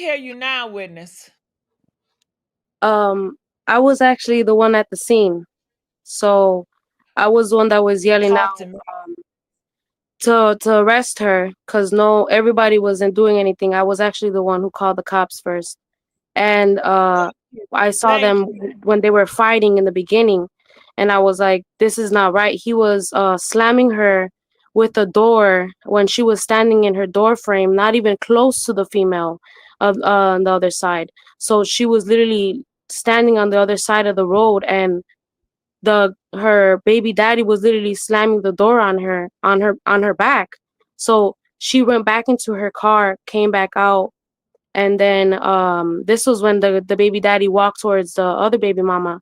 hear you now, witness. Um, I was actually the one at the scene, so I was the one that was yelling Talk out to me. to arrest her because no, everybody wasn't doing anything. I was actually the one who called the cops first, and I saw Thank them you. when they were fighting in the beginning, and I was like, "This is not right." He was slamming her with a door when she was standing in her door frame, not even close to the female of on the other side. So she was literally standing on the other side of the road, and the her baby daddy was literally slamming the door on her back. So she went back into her car, came back out, and then this was when the baby daddy walked towards the other baby mama.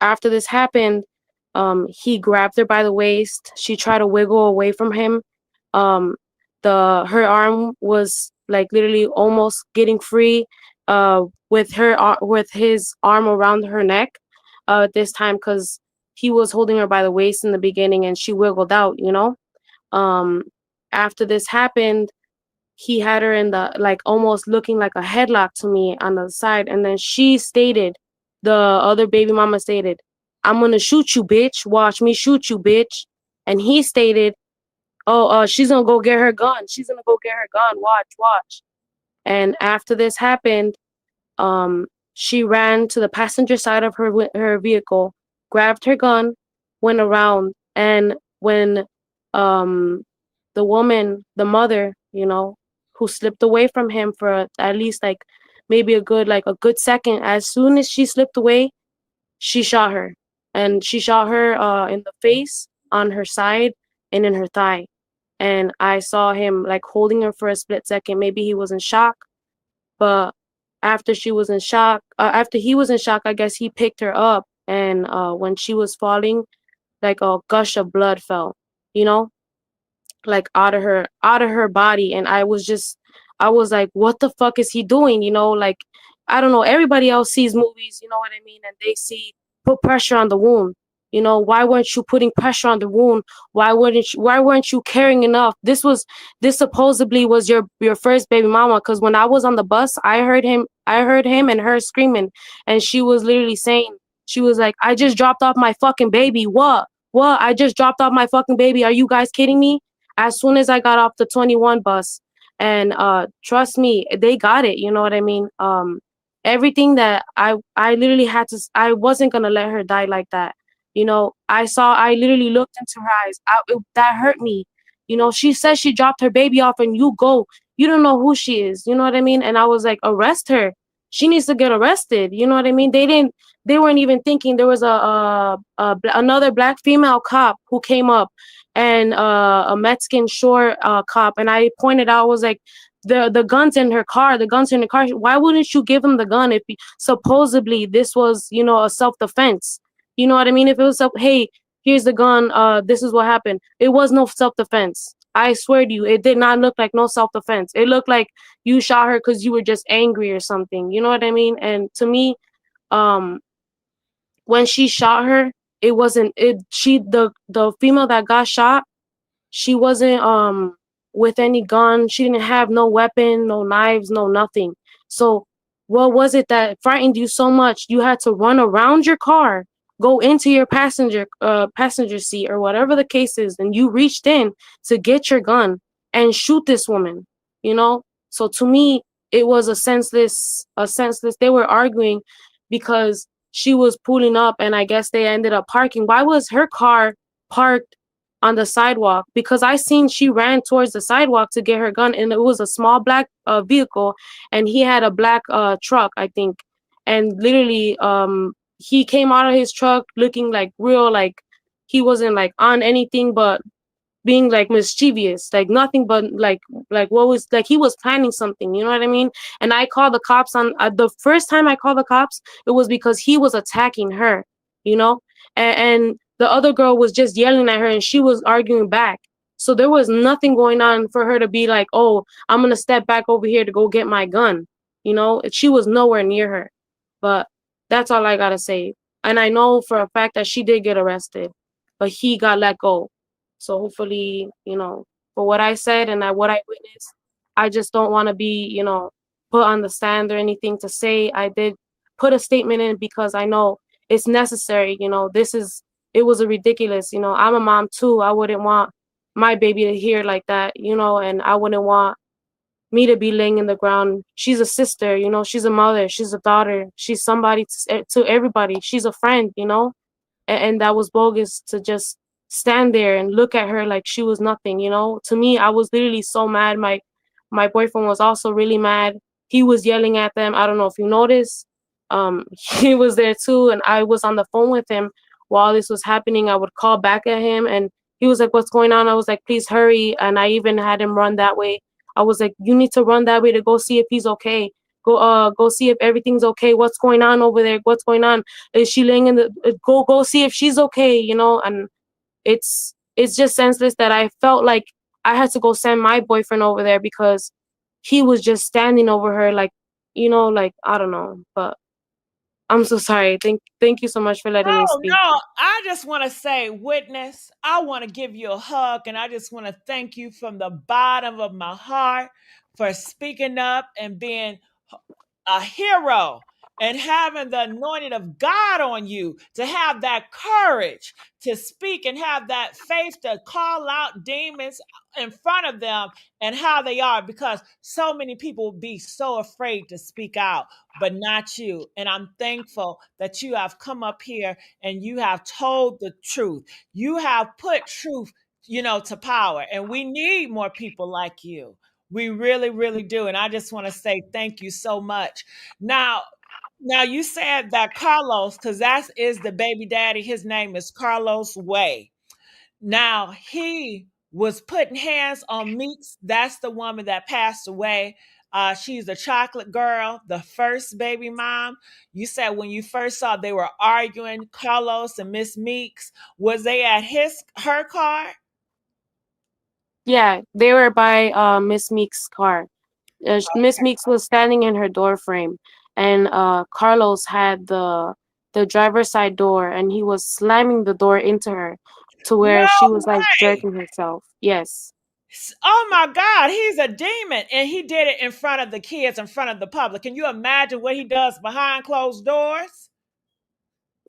After this happened, he grabbed her by the waist. She tried to wiggle away from him. Um, the her arm was like literally almost getting free. With with his arm around her neck. At this time, because he was holding her by the waist in the beginning, and she wiggled out. Um, After this happened, he had her in the like almost looking like a headlock to me on the side, and then she stated, the other baby mama stated, "I'm gonna shoot you, bitch. Watch me shoot you, bitch." And he stated, "Oh, she's gonna go get her gun. She's gonna go get her gun. Watch, watch." And after this happened, she ran to the passenger side of her vehicle, grabbed her gun, went around, and when um the woman, the mother, who slipped away from him for at least like maybe a good second, as soon as she slipped away, she shot her, and she shot her in the face, on her side, and in her thigh. And I saw him like holding her for a split second. Maybe he was in shock, but after he was in shock, I guess he picked her up, and when she was falling, like a gush of blood fell, you know, like out of her body, and I was like, what the fuck is he doing? Like, I don't know. Everybody else sees movies, you know what I mean, and they see put pressure on the wound. Why weren't you putting pressure on the wound? Why weren't you caring enough? This supposedly was your first baby mama, because when I was on the bus, I heard him and her screaming, and she was literally saying, she was like, I just dropped off my fucking baby. What? I just dropped off my fucking baby. Are you guys kidding me? As soon as I got off the 21 bus. And trust me, they got it. You know what I mean? Everything that I literally had to. I wasn't gonna let her die like that. I literally looked into her eyes. That hurt me. She says she dropped her baby off, and you go. You don't know who she is. You know what I mean? And I was like, arrest her. She needs to get arrested. You know what I mean? They weren't even thinking. There was another black female cop who came up, and a Mexican shore cop, and I pointed out, I was like, the guns in her car, the guns in the car. Why wouldn't you give him the gun if supposedly this was, a self defense? You know what I mean? If it was hey, here's the gun. This is what happened. It was no self defense. I swear to you, it did not look like no self defense. It looked like you shot her because you were just angry or something. You know what I mean? And to me, um, when she shot her, it wasn't it. The female that got shot, she wasn't with any gun. She didn't have no weapon, no knives, no nothing. So what was it that frightened you so much? You had to run around your car, go into your passenger seat or whatever the case is, and you reached in to get your gun and shoot this woman, you know? So to me, it was a senseless. They were arguing because she was pulling up, and I guess they ended up parking. Why was her car parked on the sidewalk? Because I seen she ran towards the sidewalk to get her gun, and it was a small black vehicle, and he had a black truck, I think. And literally, he came out of his truck looking like real, like he wasn't like on anything but being like mischievous, like nothing but like what was like he was planning something, you know what I mean? And I called the cops on the first time I called the cops, it was because he was attacking her, you know, and the other girl was just yelling at her, and she was arguing back. So there was nothing going on for her to be like, oh, I'm gonna step back over here to go get my gun, you know. She was nowhere near her. But that's all I gotta say. And I know for a fact that she did get arrested, but he got let go. So hopefully, for what I said and what I witnessed, I just don't want to be, put on the stand or anything to say. I did put a statement in because I know it's necessary. It was a ridiculous. I'm a mom too. I wouldn't want my baby to hear like that. And I wouldn't want me to be laying in the ground. She's a sister. She's a mother. She's a daughter. She's somebody to everybody. She's a friend. And that was bogus to just stand there and look at her like she was nothing. To me, I was literally so mad. My boyfriend was also really mad. He was yelling at them. I don't know if you noticed. He was there too, and I was on the phone with him while this was happening. I would call back at him, and he was like, "What's going on?" I was like, "Please hurry!" And I even had him run that way. I was like, "You need to run that way to go see if he's okay. Go see if everything's okay. What's going on over there? What's going on? Is she laying in the go see if she's okay?" And it's just senseless that I felt like I had to go send my boyfriend over there because he was just standing over her like I don't know. But I'm so sorry. Thank you so much for letting me Oh, speak. no, I just want to say, witness, I want to give you a hug and I just want to thank you from the bottom of my heart for speaking up and being a hero and having the anointing of God on you to have that courage to speak and have that faith to call out demons in front of them and how they are, because so many people be so afraid to speak out, but not you. And I'm thankful that you have come up here and you have told the truth. You have put truth, to power, and we need more people like you. We really, really do. And I just want to say thank you so much. Now, now you said that Carlos, because that is the baby daddy, his name is Carlos Way. Now he was putting hands on Meeks. That's the woman that passed away. She's a chocolate girl, the first baby mom. You said when you first saw they were arguing, Carlos and Miss Meeks, was they at her car? Yeah, they were by Miss Meek's car. Miss Meeks was standing in her door frame, and Carlos had the driver's side door, and he was slamming the door into her, to where No she was like way. jerking herself. Yes, Oh my God, he's a demon. And he did it in front of the kids, in front of the public. Can you imagine what he does behind closed doors?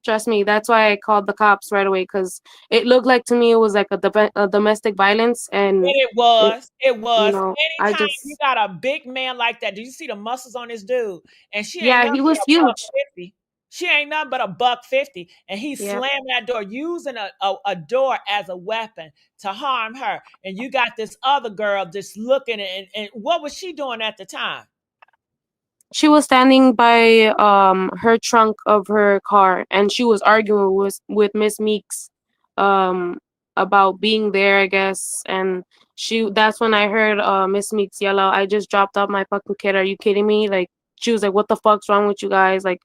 trust me. That's why I called the cops right away because it looked like to me it was like a domestic violence, and And it it, was. It was. I Anytime you just got a big man like that, do you see the muscles on this dude? And she ain't yeah, nothing he but was a buck huge. 50. She ain't nothing but a buck 50. And he's Yeah, slamming that door, using a door as a weapon to harm her. And you got this other girl just looking, and what was she doing at the time? she was standing by her trunk of her car, and she was arguing with Miss Meeks um about being there, I guess. And she that's when I heard Miss Meeks yell out, "I just dropped off my fucking kid. Are you kidding me?" Like she was like, "What the fuck's wrong with you guys?" Like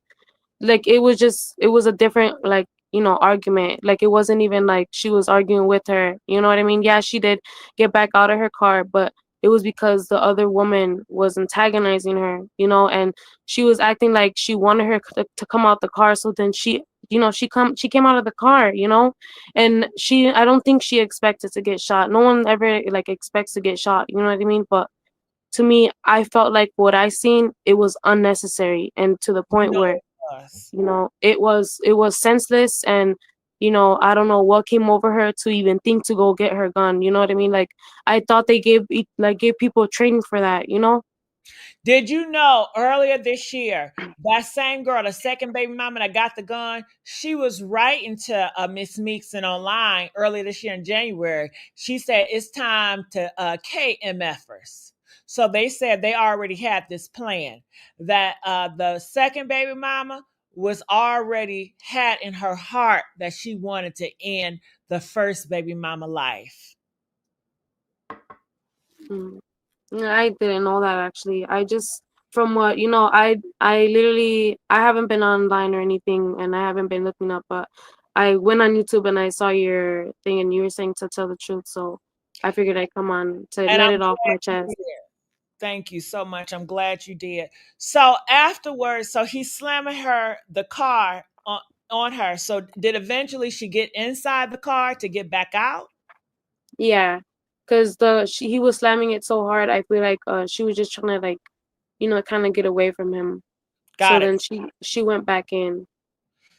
it was a different argument. Like it wasn't even like she was arguing with her, you know what I mean? Yeah, she did get back out of her car, but it was because the other woman was antagonizing her, and she was acting like she wanted her to come out the car. So then she came out of the car, and I don't think she expected to get shot. No one ever like expects to get shot, you know what I mean? But to me, I felt like what I seen, it was unnecessary, and to the point No, where it was. it was senseless. And I don't know what came over her to even think to go get her gun. You know what I mean? Like I thought they gave people training for that. Did you know earlier this year, that same girl, the second baby mama that got the gun, she was writing to Miss Meekson online earlier this year in January. She said it's time to KMFers. So they said they already had this plan that the second baby mama was already had in her heart that she wanted to end the first baby mama life. Mm. Yeah, I didn't know that actually. I just from what I literally I haven't been online or anything, and I haven't been looking up, but I went on YouTube and I saw your thing, and you were saying to tell the truth, so I figured I'd come on to And let I'm it off glad my you chest. did. Thank you so much. I'm glad you did. So afterwards, so he's slamming the car on her. So did eventually she get inside the car to get back out? Yeah, because he was slamming it so hard. I feel like she was just trying to like kind of get away from him. So Got it. then she went back in.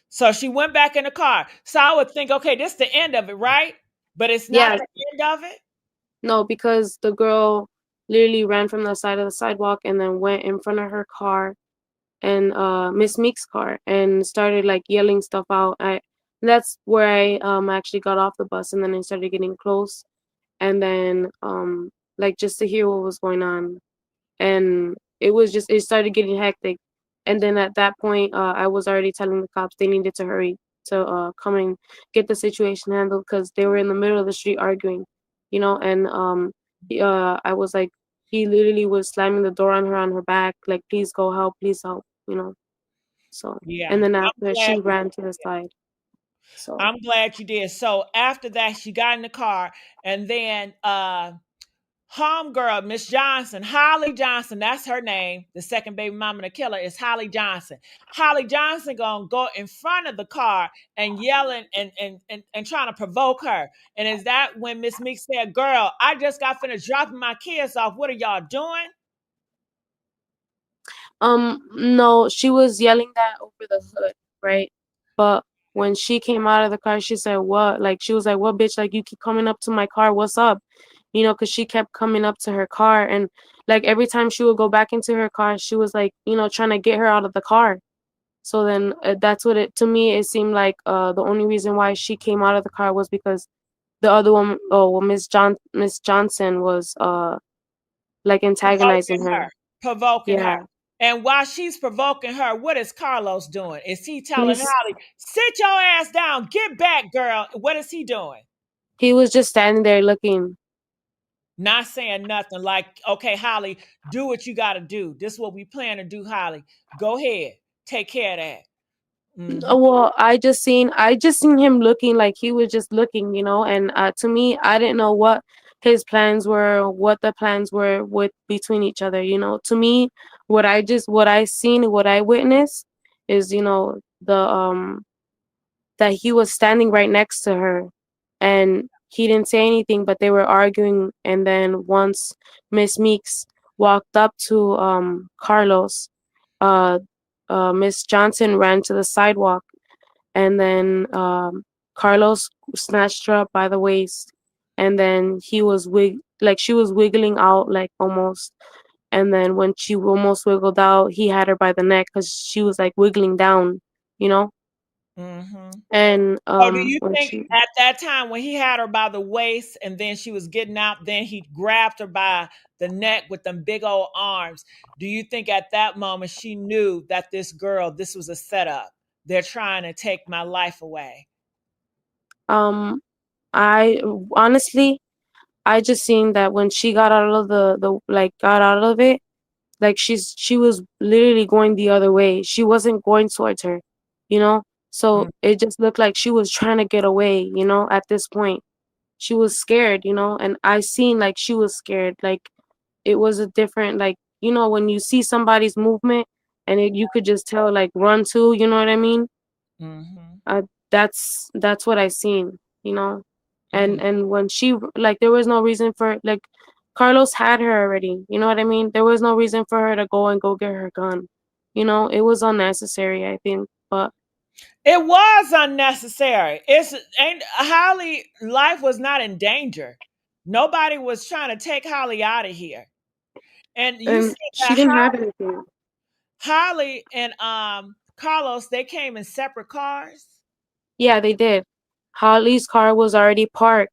So she went back in the car. So I would think, okay, this is the end of it, right? But it's not Yeah, the end of it. no, because the girl literally ran from the side of the sidewalk and then went in front of her car and Miss Meek's car and started like yelling stuff out. That's where I actually got off the bus and then I started getting close and then like just to hear what was going on. And it started getting hectic. And then at that point I was already telling the cops they needed to hurry to come and get the situation handled because they were in the middle of the street arguing, and I was like, he literally was slamming the door on her back like, please help, so. Yeah, And then I'm after glad. she ran to the side. So I'm glad you did. So after that, she got in the car, and then homegirl, Miss Johnson, Holly Johnson, that's her name. The second baby mama, the killer, is Holly Johnson. Holly Johnson gonna go in front of the car and yelling and trying to provoke her. And is that when Miss Meek said, "Girl, I just got finished dropping my kids off. What are y'all doing?" no, she was yelling that over the hood, right? But when she came out of the car, she said, "What?" Like she was like, "What, bitch? Like you keep coming up to my car. What's up?" Because she kept coming up to her car, and like every time she would go back into her car, she was like, trying to get her out of the car. So then that's what it to me. It seemed like the only reason why she came out of the car was because the other one, oh well, Miss Johnson was like antagonizing Provoking her. her, provoking her. Yeah, And while she's provoking her, what is Carlos doing? Is he telling he's Holly, "Sit your ass down, get back, girl"? What is he doing? he was just standing there looking. Not saying nothing like, "Okay, Holly, do what you got to do. This is what we plan to do, Holly. Go ahead, take care of that." Hmm. Well, I just seen him looking like he was just looking, and to me, I didn't know what his plans were, what the plans were with between each other, To me, what I seen, what I witnessed is, the that he was standing right next to her and he didn't say anything, but they were arguing. And then once Miss Meeks walked up to Carlos, uh, Miss Johnson ran to the sidewalk, and then Carlos snatched her up by the waist, and then like she was wiggling out like almost. And then when she almost wiggled out, he had her by the neck because she was like wiggling down, you know. Hmm. And So do you when think she at that time when he had her by the waist and then she was getting out, then he grabbed her by the neck with them big old arms? Do you think at that moment she knew that this was a setup? They're trying to take my life away. um I honestly, I just seen that when she got out of the like got out of it, like she was literally going the other way. She wasn't going towards her, you know? So Mm, it just looked like she was trying to get away, at this point. She was scared, and I seen like she was scared. Like it was a different like, when you see somebody's movement and you could just tell like run to, you know what I mean? mhm, Uh, that's what I seen, you know. mm. And when she like there was no reason for like Carlos had her already, you know what I mean? There was no reason for her to go get her gun. It was unnecessary, I think. But It was unnecessary. It's ain't Holly life was not in danger. Nobody was trying to take Holly out of here. And you said she that didn't have anything. Holly and Carlos, they came in separate cars. Yeah, they did. Holly's car was already parked,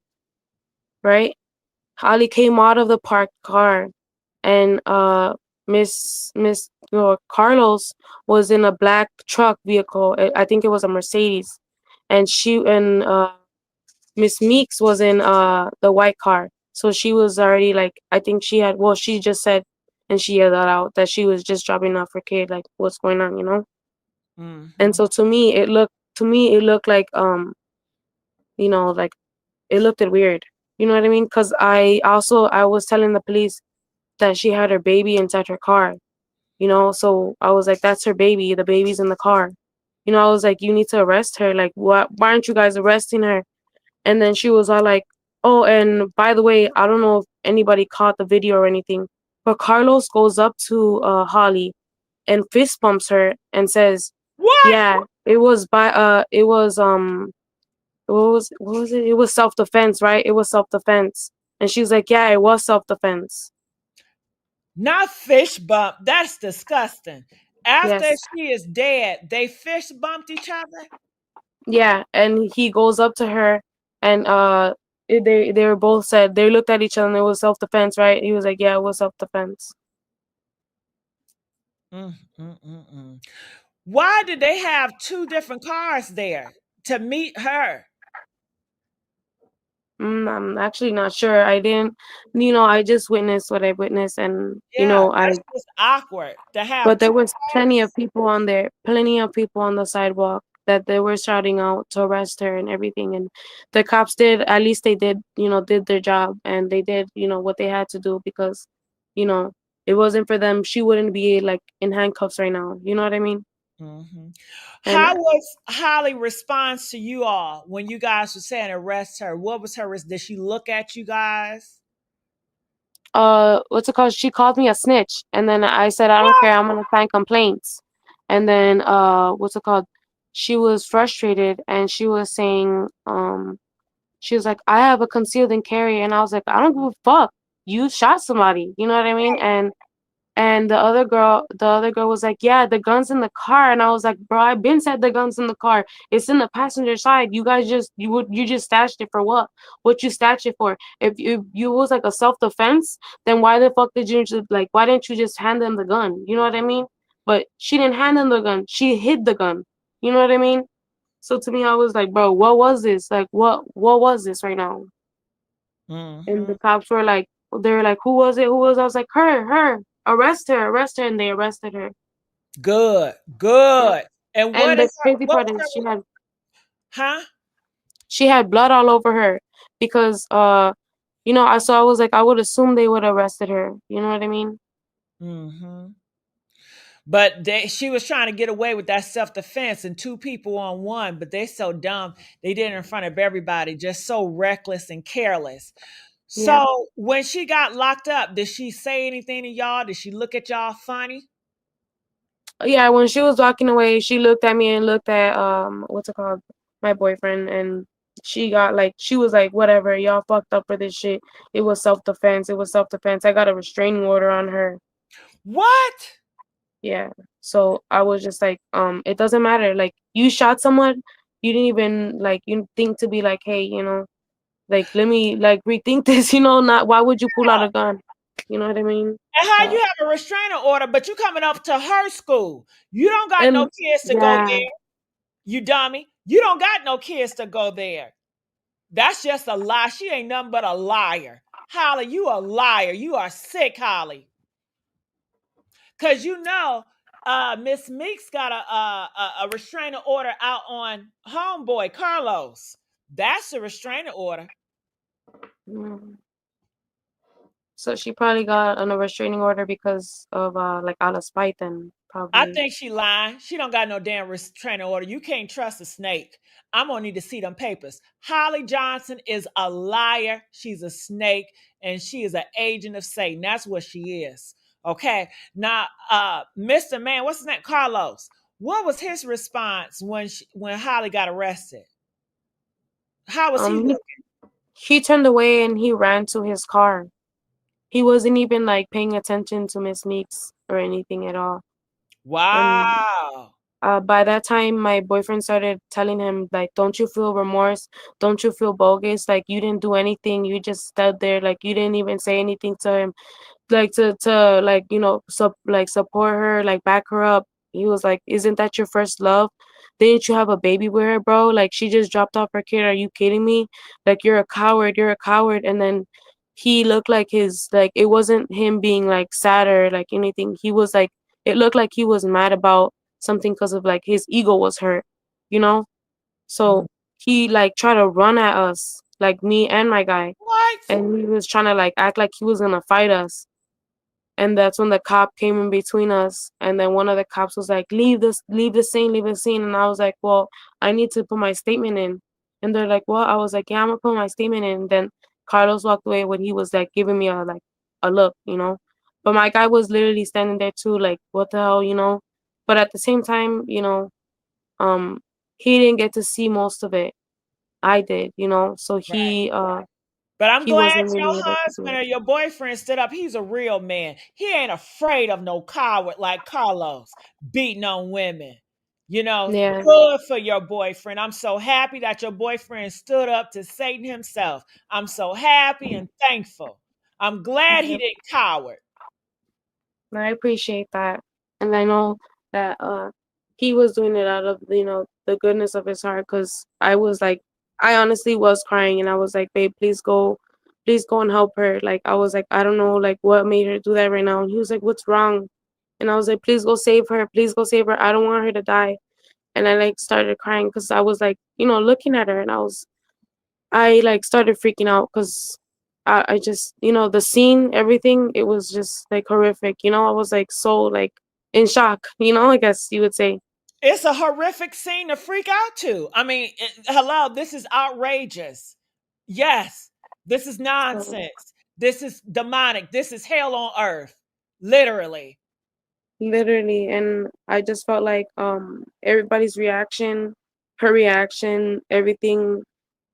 right? Holly came out of the parked car, and Miss Carlos was in a black truck vehicle. I think it was a Mercedes, and Miss Meeks was in the white car. So she was already like, I think she just said, and she yelled that out that she was just dropping off her kid, like what's going on, you know? And Hmm. so to me it looked like like it looked weird. You know what I mean? Cuz I was telling the police that she had her baby inside her car, so I was like, that's her baby, the baby's in the car. I was like, you need to arrest her. Like, why aren't you guys arresting her? And then she was all like, oh, and by the way, I don't know if anybody caught the video or anything, But Carlos goes up to Holly and fist bumps her and says, What? "Yeah, it was it was what was it? It was self defense, right? It was self defense." And she's like, "Yeah, it was self defense." Not fish bump. That's disgusting. After Yes. she is dead, they fish bumped each other. Yeah, and he goes up to her, and they were both said they looked at each other and it was self defense, right? He was like, "Yeah, it was self defense." Mm, mm, mm, mm. Why did they have two different cars there to meet her? I'm actually not sure. I didn't, I just witnessed what I witnessed, and Yeah, I. that's just awkward to have But two there was plenty of cars. people on there, plenty of people on the sidewalk that they were shouting out to arrest her and everything. And the cops did, at least they did, did their job, and they did, what they had to do because, you know, it wasn't for them. She wouldn't be like in handcuffs right now. You know what I mean? Hmm. And How was Holly response to you all when you guys were saying arrest her? What was her? Did she look at you guys? what's it called? She called me a snitch, and then I said I don't care. I'm gonna sign complaints. And then what's it called? She was frustrated, and she was saying she was like, I have a concealed and carry, and I was like, I don't give a fuck. You shot somebody, you know what I mean? And the other girl was like, yeah, the gun's in the car, and I was like, bro, I been said the gun's in the car. It's in the passenger side. You guys you just stashed it for what? What you stashed it for? If you was like a self defense, then why the fuck did you just like? Why didn't you just hand them the gun? You know what I mean? But she didn't hand them the gun. She hid the gun. You know what I mean? So to me, I was like, bro, what was this? Like, what was this right now? And Hmm. the cops were like, they were like, who was it? Who was? I was like, her, arrest her, and they arrested her. Good, Yeah. good. And And what the is her? crazy What part was is her? Huh? she had blood all over her because I was like, I would assume they would have arrested her. You know what I mean? Hmm. But she was trying to get away with that self defense and two people on one. But they so dumb. They did it in front of everybody, just so reckless and careless. Yeah. So when she got locked up, did she say anything to y'all? Did she look at y'all funny? Yeah, when she was walking away, she looked at me and looked at what's it called? My boyfriend, and she was like, whatever, y'all fucked up for this shit. It was self defense. It was self defense. I got a restraining order on her. What? Yeah. So I was just like, it doesn't matter. Like you shot someone, you didn't even like you think to be like, hey, like let me like rethink this, not why would you pull out a gun? You know what I mean? And how Uh, you have a restraining order, but you coming up to her school? You don't got no and kids to go yeah, there. You dummy. You don't got no kids to go there. That's just a lie. She ain't nothing but a liar. Holly, you a liar. You are sick, Holly. Cause Miss Meeks got a restraining order out on homeboy Carlos. That's a restraining order. mm. So she probably got a restraining order because of like out of spite then I probably. think she lying. She don't got no damn restraining order. You can't trust a snake. I'm gonna need to see them papers. Holly Johnson is a liar. She's a snake, and she is an agent of Satan. That's what she is. Okay. Now, Mr. Man, what's his name? Carlos. What was his response when Holly got arrested? How was he He looking? he turned away and he ran to his car. He wasn't even like paying attention to Miss Meeks or anything at all. And Wow. by that time, my boyfriend started telling him, like, don't you feel remorse? Don't you feel bogus? Like, you didn't do anything. You just stood there. Like, you didn't even say anything to him. Like, to like, support her, like, back her up. He was like, isn't that your first love? Didn't you have a baby with her, bro? Like, she just dropped off her kid. Are you kidding me? Like, you're a coward. You're a coward. And then he looked like it wasn't him being, like, sad or, like, anything. He was, like, it looked like he was mad about something because of like his ego was hurt, you know? Mm. So he like tried to run at us, like me and my guy, What? and he was trying to like act like he was gonna fight us. And that's when the cop came in between us. And then one of the cops was like, leave the scene. And I was like, well, I need to put my statement in. And they're like, well, I was like, yeah, I'm gonna put my statement in. And then Carlos walked away when he was like giving me a look, But my guy was literally standing there too, like, what the hell, you know? But at the same time, um, he didn't get to see most of it. I did, so Right. But I'm he glad wasn't your really able to do husband it. or your boyfriend stood up. He's a real man. He ain't afraid of no coward like Carlos beating on women. Yeah, Good for your boyfriend. I'm so happy that your boyfriend stood up to Satan himself. I'm so happy and thankful. I'm glad he yeah. didn't coward. I appreciate that. And I know that he was doing it out of, the goodness of his heart, cuz I was like I honestly was crying and I was like, "Babe, please go and help her." Like I was like, "I don't know like what made her do that right now." And he was like, "What's wrong?" And I was like, "Please go save her. Please go save her. I don't want her to die." And I like started crying cuz I was like, looking at her and I like started freaking out because I just, the scene, everything, it was just like horrific. I was like so like in shock, I guess you would say. It's a horrific scene to freak out to. I mean, hello, this is outrageous. Yes, this is So nonsense. This is demonic. This is hell on earth. Literally. literally, and I just felt like everybody's reaction, her reaction, everything,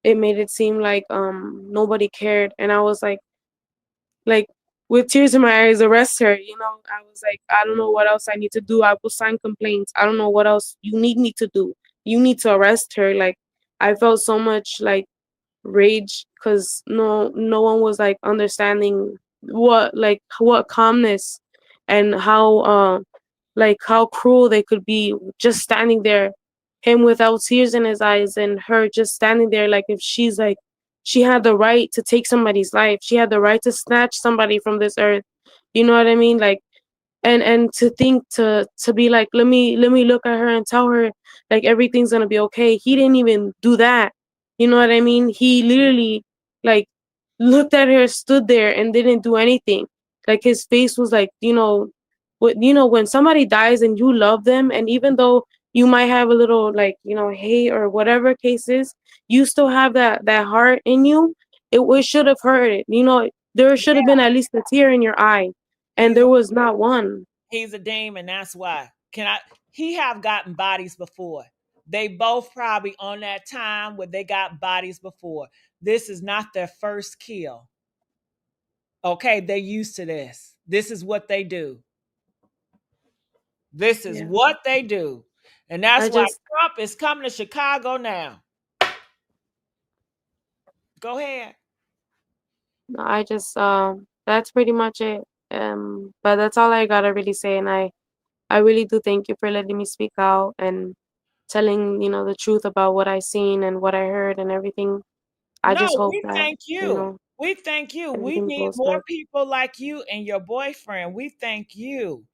it made it seem like nobody cared. And I was like with tears in my eyes, arrest her. I was like, I don't know what else I need to do. I will sign complaints. I don't know what else you need me to do. You need to arrest her. Like I felt so much like rage because no one was like understanding what calmness and how like how cruel they could be just standing there, him without tears in his eyes and her just standing there like if she's like she had the right to take somebody's life, she had the right to snatch somebody from this earth. You know what I mean? Like and to think to be like let me look at her and tell her like everything's gonna be okay. He didn't even do that. You know what I mean? He literally like looked at her, stood there and didn't do anything. Like his face was like, when somebody dies and you love them, and even though you might have a little like hate or whatever case is, you still have that heart in you. It should have hurt it. There should have been at least a tear in your eye, and He's there was not one. he's a demon, that's why. Can I He have gotten bodies before. They both probably on that time where they got bodies before. This is not their first kill. Okay, they're used to this. This is what they do. This is Yeah. what they do. And I that's why just Trump is coming to Chicago now. Go ahead. I just that's pretty much it. But that's all I gotta really say, and I really do thank you for letting me speak out and telling, the truth about what I seen and what I heard and everything. I No, just hope we that, thank you. We thank you. We everything need goes more good. people like you and your boyfriend. We thank you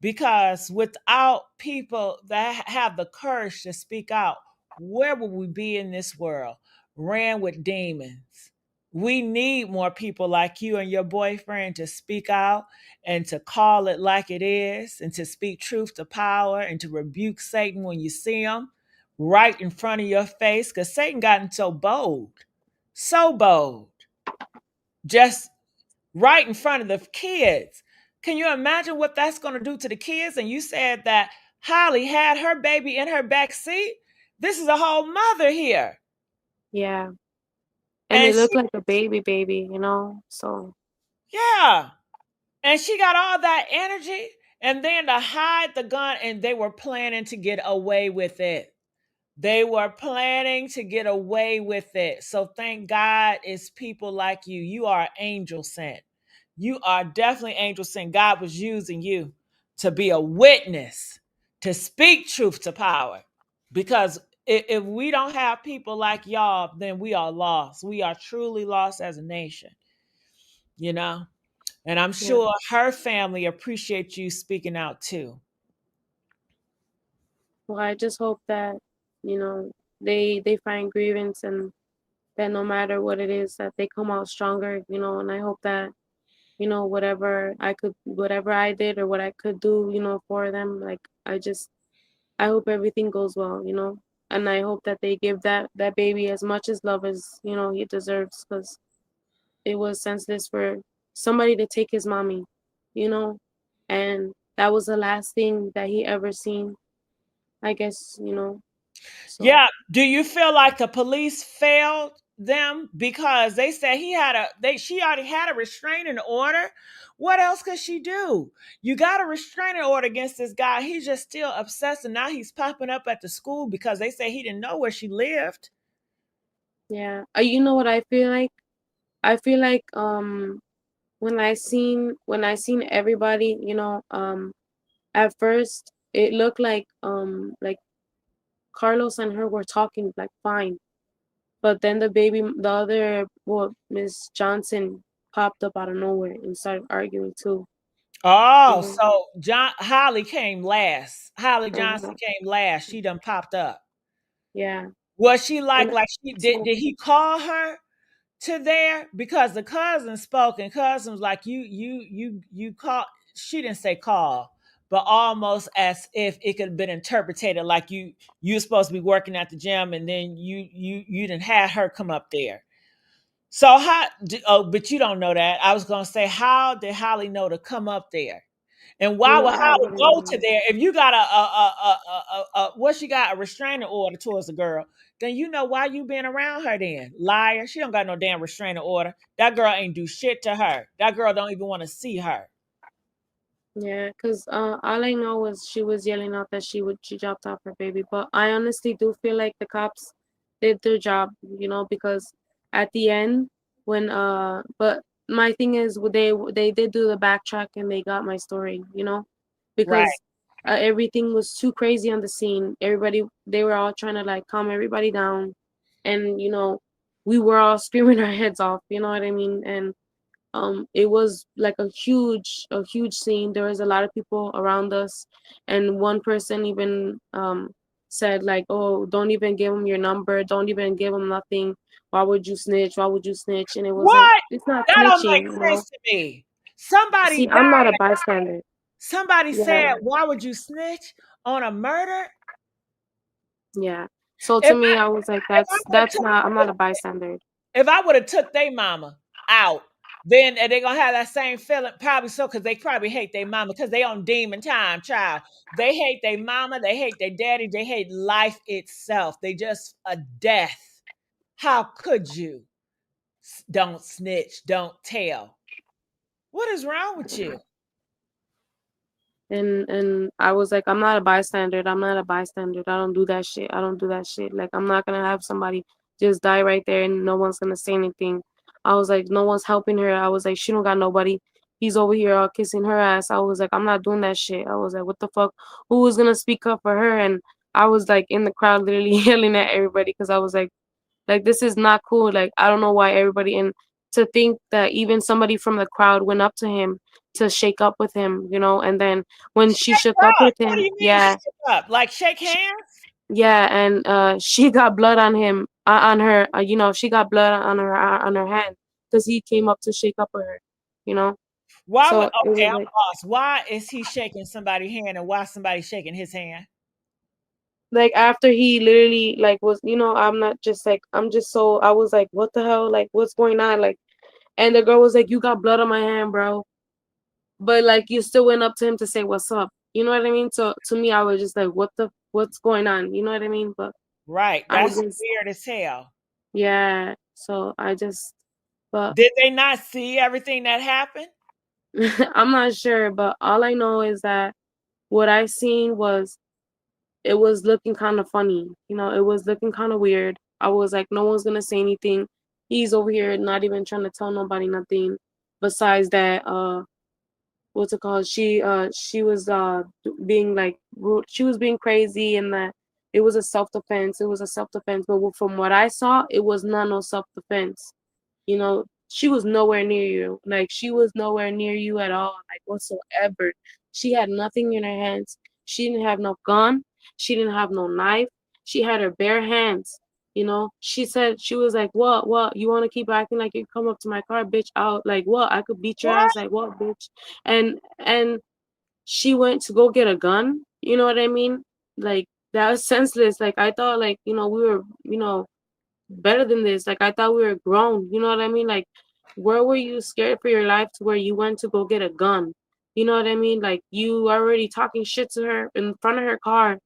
because without people that have the courage to speak out, where would we be in this world? Ran with demons. We need more people like you and your boyfriend to speak out and to call it like it is and to speak truth to power and to rebuke Satan when you see him right in front of your face because Satan gotten so bold, just right in front of the kids. Can you imagine what that's going to do to the kids? And you said that Holly had her baby in her back seat. This is a whole mother here. Yeah. And And it she, looked like a baby, so yeah. And she got all that energy. And then to hide the gun, and they were planning to get away with it. They were planning to get away with it. So thank God it's people like you. You are angel sent. You are definitely angel sent. God was using you to be a witness, to speak truth to power. Because if we don't have people like y'all, then we are lost. We are truly lost as a nation, you know? And I'm yeah. sure her family appreciates you speaking out too. Well, I just hope that, they find grievance and that no matter what it is, that they come out stronger, and I hope that, whatever I did or what I could do, for them, like I hope everything goes well. And I hope that they give that baby as much as love as he deserves, because it was senseless for somebody to take his mommy. you know, and that was the last thing that he ever seen, I guess, so Yeah. Do you feel like the police failed them because they said he had a they she already had a restraining order? What else could she do? You got a restraining order against this guy. He's just still obsessed, and now he's popping up at the school because they say he didn't know where she lived. yeah. You know what I feel like? I feel like when I seen everybody, at first it looked like Carlos and her were talking like fine, but then the other, well, Miss Johnson popped up out of nowhere and started arguing too. You Oh, know, so John Holly came last. Holly Johnson uh-huh. came last. She done popped up. Yeah, Was she and like she did? so Did he call her to there? Because the cousin spoke, and cousin was like, "You call." She didn't say call, but almost as if it could have been interpreted like you were supposed to be working at the gym, and then you didn't have her come up there. So oh, but you don't know that. I was gonna say, how did Holly know to come up there? And why would I Holly wouldn't go to know. there if you got a what she got a restraining order towards the girl? Then you know why you been around her. Then liar, she don't got no damn restraining order. That girl ain't do shit to her. That girl don't even want to see her. Yeah, cause all I know was she was yelling out that she dropped off her baby. But I honestly do feel like the cops did their job, because at the end but my thing is they did do the backtrack and they got my story, Right. because everything was too crazy on the scene. They were all trying to like calm everybody down, and we were all screaming our heads off. You know what I mean? And it was like a huge scene. There was a lot of people around us, and one person even said like, oh, don't even give him your number, don't even give him nothing. Why would you snitch? And it was like, What? it's not That don't snitching, make sense to me. Somebody see, I'm not a died. bystander. Somebody Yeah, said, "Why would you snitch on a murder?" yeah. So to If me, I was like, if I would that's not, I'm not a bystander. if I would have took their mama out, then they gonna have that same feeling. Probably so, because they probably hate their mama because they on demon time, child. They hate their mama, they hate their daddy, they hate life itself. They just a death. How could you? Don't snitch, don't tell. What is wrong with you? And I was like, I'm not a bystander. I'm not a bystander. I don't do that shit. I don't do that shit. Like, I'm not gonna have somebody just die right there and no one's gonna say anything. I was like, no one's helping her. I was like, she don't got nobody. He's over here all kissing her ass. I was like, I'm not doing that shit. I was like, what the fuck? Who was gonna speak up for her? And I was like in the crowd literally yelling at everybody because I was like, this is not cool. Like, I don't know why everybody, and to think that even somebody from the crowd went up to him to shake up with him, and then when she Shake shook up up. with What do him, you mean yeah, shake up? Like shake sh hands? yeah, and she got blood on him, on her, she got blood on her hand because he came up to shake up with her, you know. Why would So it okay, was I'm like, lost. Why is he shaking somebody's hand and why somebody shaking his hand? after he literally like was, I'm not just like, I was like, what the hell, like what's going on, like, and the girl was like, you got blood on my hand, bro. But like you still went up to him to say what's up. You know what I mean? So to me, I was just like, what's going on? You know what I mean? But Right. I That's just weird as hell. yeah. So I just but Did they not see everything that happened? I'm not sure. But all I know is that what I seen was it was looking kind of funny. It was looking kind of weird. I was like, no one's gonna say anything. He's over here not even trying to tell nobody nothing. Besides that, what's it called? She was being like rude. She was being crazy, and that it was a self defense. It was a self defense. But from what I saw, it was not no self defense. She was nowhere near you. Like she was nowhere near you at all, like whatsoever. She had nothing in her hands. She didn't have no gun. She didn't have no knife. She had her bare hands. She said she was like, what? You want to keep acting like you come up to my car, bitch? Out like what? I could beat your What? ass, like what, bitch? And she went to go get a gun. You know what I mean? Like that was senseless. Like I thought, like we were, better than this. Like I thought we were grown. You know what I mean? Like where were you scared for your life to where you went to go get a gun? You know what I mean? Like, you already talking shit to her in front of her car,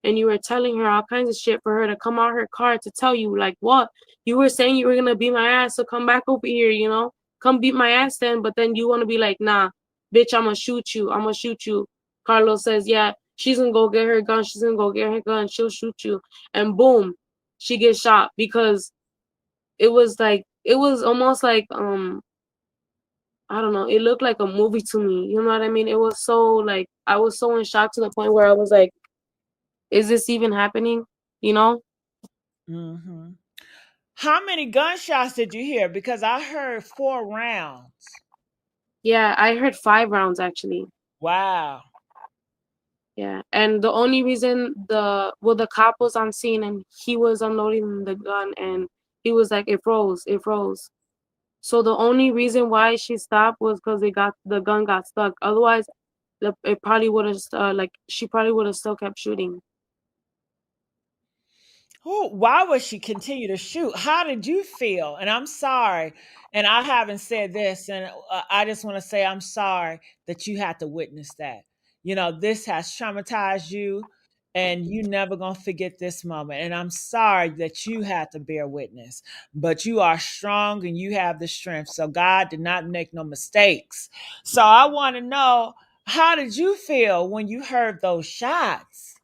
and you were telling her all kinds of shit for her to come out her car to tell you, like, what? You were saying you were gonna beat my ass, so come back over here, you know? Come beat my ass then, but then you wanna be like, nah, bitch, I'm gonna shoot you. I'm gonna shoot you. Carlos says, yeah, she's gonna go get her gun. She's gonna go get her gun. She'll shoot you. And boom, she gets shot because it was almost like, I don't know, it looked like a movie to me. You know what I mean? It was so like, I was so in shock to the point where I was like, is this even happening? You know? Hmm. How many gunshots did you hear? Because I heard 4 rounds. Yeah, I heard 5 rounds actually. Wow. Yeah. And the only reason the cop was on scene and he was unloading the gun and he was like, it froze, it froze. So the only reason why she stopped was because the gun got stuck. Otherwise, it probably would have like she probably would have still kept shooting. Why would she continue to shoot? How did you feel? And I'm sorry, and I haven't said this, and I just want to say I'm sorry that you had to witness that. This has traumatized you, and you never gonna forget this moment. And I'm sorry that you had to bear witness, but you are strong and you have the strength. So God did not make no mistakes. So I want to know, how did you feel when you heard those shots?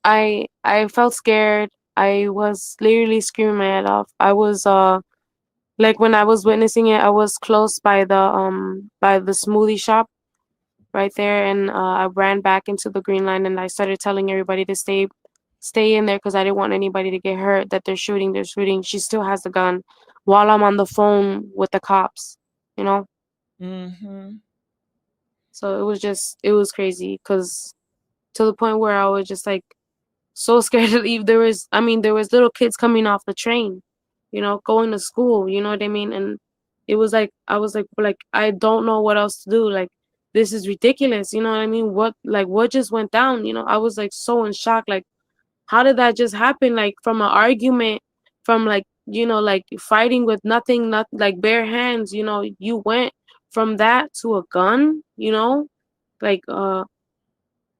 I felt scared. I was literally screaming my head off. I was like when I was witnessing it, I was close by the smoothie shop right there, and I ran back into the green line and I started telling everybody to stay in there because I didn't want anybody to get hurt. That they're shooting. She still has the gun while I'm on the phone with the cops. You know, Mm-hmm. so it was crazy because to the point where I was just like so scared to leave. There was little kids coming off the train, you know, going to school, you know what I mean? And it was like, I was like, I don't know what else to do. Like, this is ridiculous. You know what I mean? What just went down? You know, I was like so in shock. Like, how did that just happen? Like, from an argument, from like, you know, like fighting with nothing, not like bare hands, you know, you went from that to a gun, you know, like,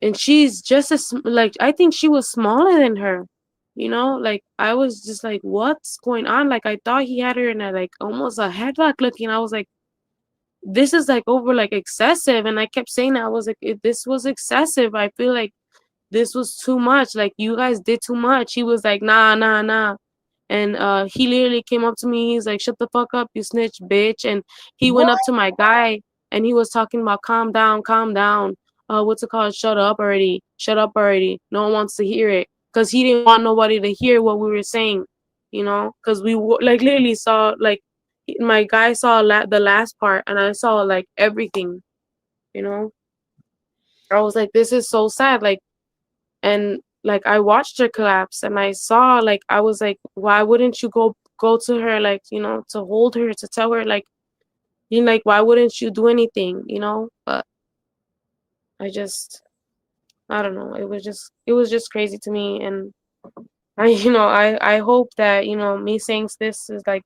and she's just as like I think she was smaller than her. You know, like I was just like, what's going on? Like I thought he had her in a like almost a headlock looking. I was like, this is like over like excessive, and I kept saying that I was like, this was excessive. I feel like this was too much. Like you guys did too much. He was like, nah, nah, nah. And he literally came up to me. He's like, shut the fuck up, you snitch, bitch. And he went What? up to my guy and he was talking about calm down, calm down. What's it called? Shut up already. Shut up already. No one wants to hear it. Because he didn't want nobody to hear what we were saying, you know? Because like literally saw, like, my guy saw the last part and I saw like everything, you know? I was like, this is so sad. Like, and like I watched her collapse and I saw like I was like, why wouldn't you go to her, like, you know, to hold her, to tell her like, you know, like why wouldn't you do anything, you know? But I just, I don't know, it was just crazy to me. And I you know, I hope that, you know, me saying this is like,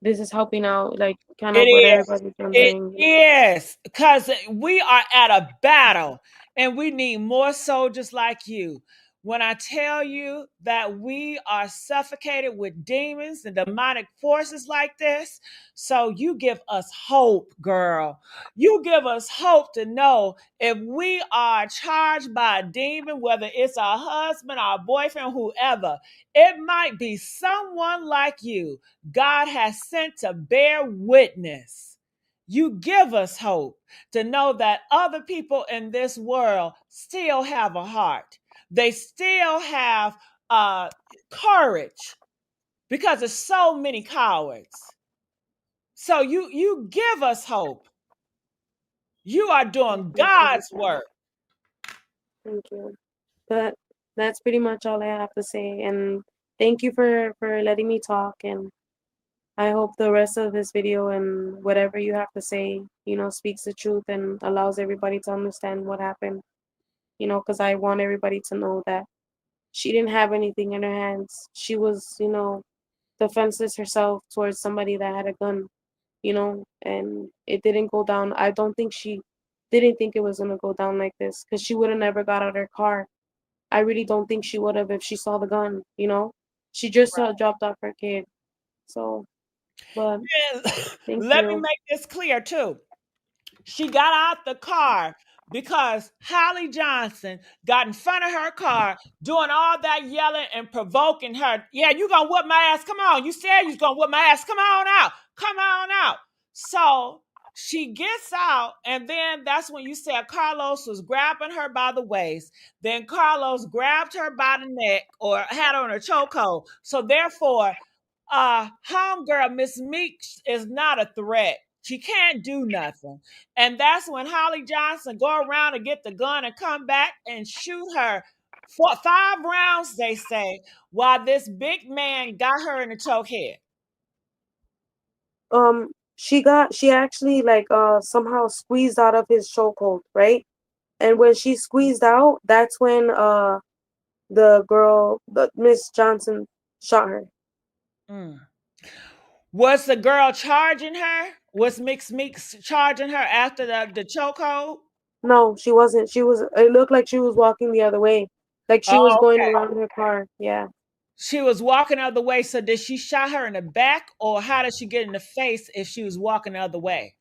this is helping out like kind It of what is. everybody's It wondering. is. Because we are at a battle and we need more soldiers like you. When I tell you that we are suffocated with demons and demonic forces like this, so you give us hope, girl. You give us hope to know if we are charged by a demon, whether it's our husband, our boyfriend, whoever, it might be someone like you God has sent to bear witness. You give us hope to know that other people in this world still have a heart. They still have uh, courage because there's so many cowards. So you give us hope. You are doing Thank you. God's work. Thank you. But that's pretty much all I have to say. And thank you for letting me talk. And I hope the rest of this video and whatever you have to say, you know, speaks the truth and allows everybody to understand what happened. You know, because I want everybody to know that she didn't have anything in her hands. She was, you know, defenseless herself towards somebody that had a gun, you know, and it didn't go down. I don't think she didn't think it was gonna go down like this because she would have never got out of her car. I really don't think she would have if she saw the gun, you know? She just dropped off her kid. So, but And thank let me you. make this clear too. She got out the car because Holly Johnson got in front of her car doing all that yelling and provoking her. Yeah, you gonna whoop my ass. Come on. You said you was gonna whoop my ass. Come on out. Come on out. So she gets out, and then that's when you said Carlos was grabbing her by the waist. Then Carlos grabbed her by the neck or had her on a chokehold. So therefore, homegirl Miss Meeks is not a threat. She can't do nothing. And that's when Holly Johnson go around and get the gun and come back and shoot her for 5 rounds, they say, while this big man got her in the choke head. She actually like somehow squeezed out of his chokehold, right? And when she squeezed out, that's when the girl, the Miss Johnson, shot her. Mm. Was the girl charging her? Was Mix Meeks charging her after the chokehold? No, she wasn't. She was. It looked like she was walking the other way, like she was Oh, going okay. around her car. Yeah, She was walking the other way. So did she shot her in the back, or how did she get in the face if she was walking the other way?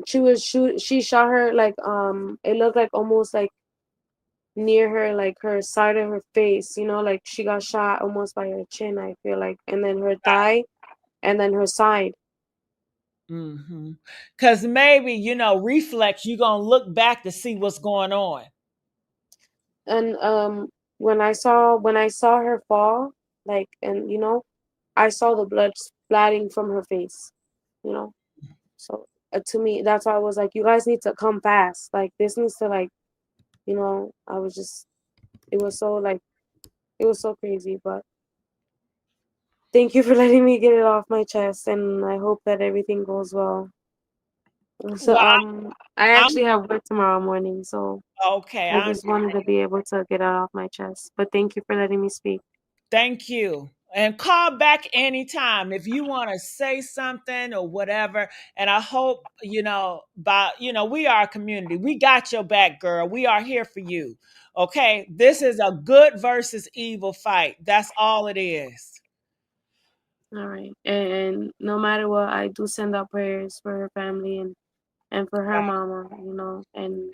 she was shoot. She shot her like It looked like almost like near her, like her side of her face. You know, like she got shot almost by her chin. I feel like, and then her thigh, and then her side. Mm-hmm. Because maybe, reflex, you're going to look back to see what's going on. And when I saw her fall, like, and I saw the blood splatting from her face. You know, so to me, that's why I was like, you guys need to come fast. Like this needs to like, I was just, it was so like, it was so crazy. But thank you for letting me get it off my chest, and I hope that everything goes well. So Well, I I'm actually have work tomorrow morning, so okay. I I just wanted to be able to get it off my chest. But thank you for letting me speak. thank you. And call back anytime if you want to say something or whatever. And I hope, we are a community. We got your back, girl. We are here for you. Okay. This is a good versus evil fight. That's all it is. All right. And no matter what, I do send out prayers for her family and for her mama, and